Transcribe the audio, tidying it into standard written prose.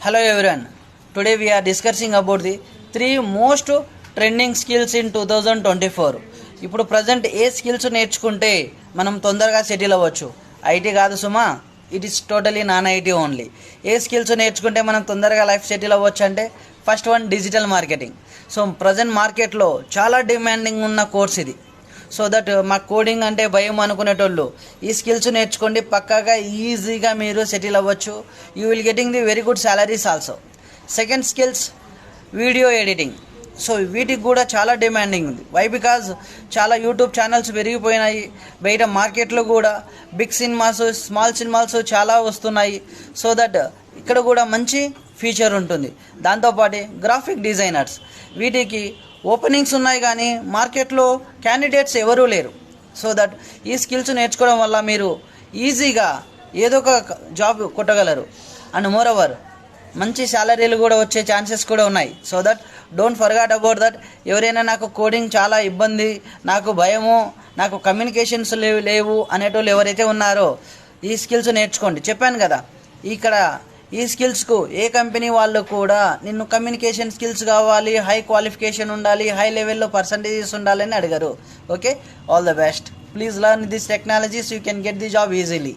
Hello everyone. Today we are discussing about the three most trending skills in 2024. ఇప్పుడు present ఏ skills నేర్చుకుంటే మనం తొందరగా settle అవ్వచ్చు? IT కాదు సుమా, it is totally non IT only. ఏ స్కిల్స్ నేర్చుకుంటే మనం తొందరగా లైఫ్ సెటిల్ అవ్వచ్చు అంటే first one digital marketing. So present మార్కెట్లో చాలా డిమాండింగ్ ఉన్న కోర్స్ ఇది. సో దట్ మా కోడింగ్ అంటే భయం అనుకునేటోళ్ళు ఈ స్కిల్స్ నేర్చుకోండి, పక్కాగా ఈజీగా మీరు సెటిల్ అవ్వచ్చు. You will getting the very good salaries also. Second skills video editing. So వీటికి కూడా చాలా డిమాండింగ్ ఉంది. వై? బికాజ్ చాలా యూట్యూబ్ ఛానల్స్ పెరిగిపోయినాయి, బయట మార్కెట్లో కూడా బిగ్ సినిమాస్, స్మాల్ సినిమాస్ చాలా వస్తున్నాయి. సో దట్ ఇక్కడ కూడా మంచి ఫీచర్ ఉంటుంది. దాంతోపాటు గ్రాఫిక్ డిజైనర్స్, వీటికి ఓపెనింగ్స్ ఉన్నాయి కానీ మార్కెట్లో క్యాండిడేట్స్ ఎవరూ లేరు. సో దట్ ఈ స్కిల్స్ నేర్చుకోవడం వల్ల మీరు ఈజీగా ఏదో ఒక జాబ్ కొట్టగలరు. అండ్ మోర్ ఓవర్ మంచి శాలరీలు కూడా వచ్చే ఛాన్సెస్ కూడా ఉన్నాయి. So that don't forgot about that. ఎవరైనా నాకు కోడింగ్ చాలా ఇబ్బంది, నాకు భయము, నాకు కమ్యూనికేషన్స్ లేవు అనేటోళ్ళు ఎవరైతే ఉన్నారో ఈ స్కిల్స్ నేర్చుకోండి. చెప్పాను కదా, ఇక్కడ ఈ స్కిల్స్కు ఏ కంపెనీ వాళ్ళు కూడా నిన్ను కమ్యూనికేషన్ స్కిల్స్ కావాలి, హై క్వాలిఫికేషన్ ఉండాలి, హై లెవెల్లో పర్సంటేజెస్ ఉండాలని అడిగారు. Okay, all the best. Please learn this technologies, you can get the job easily.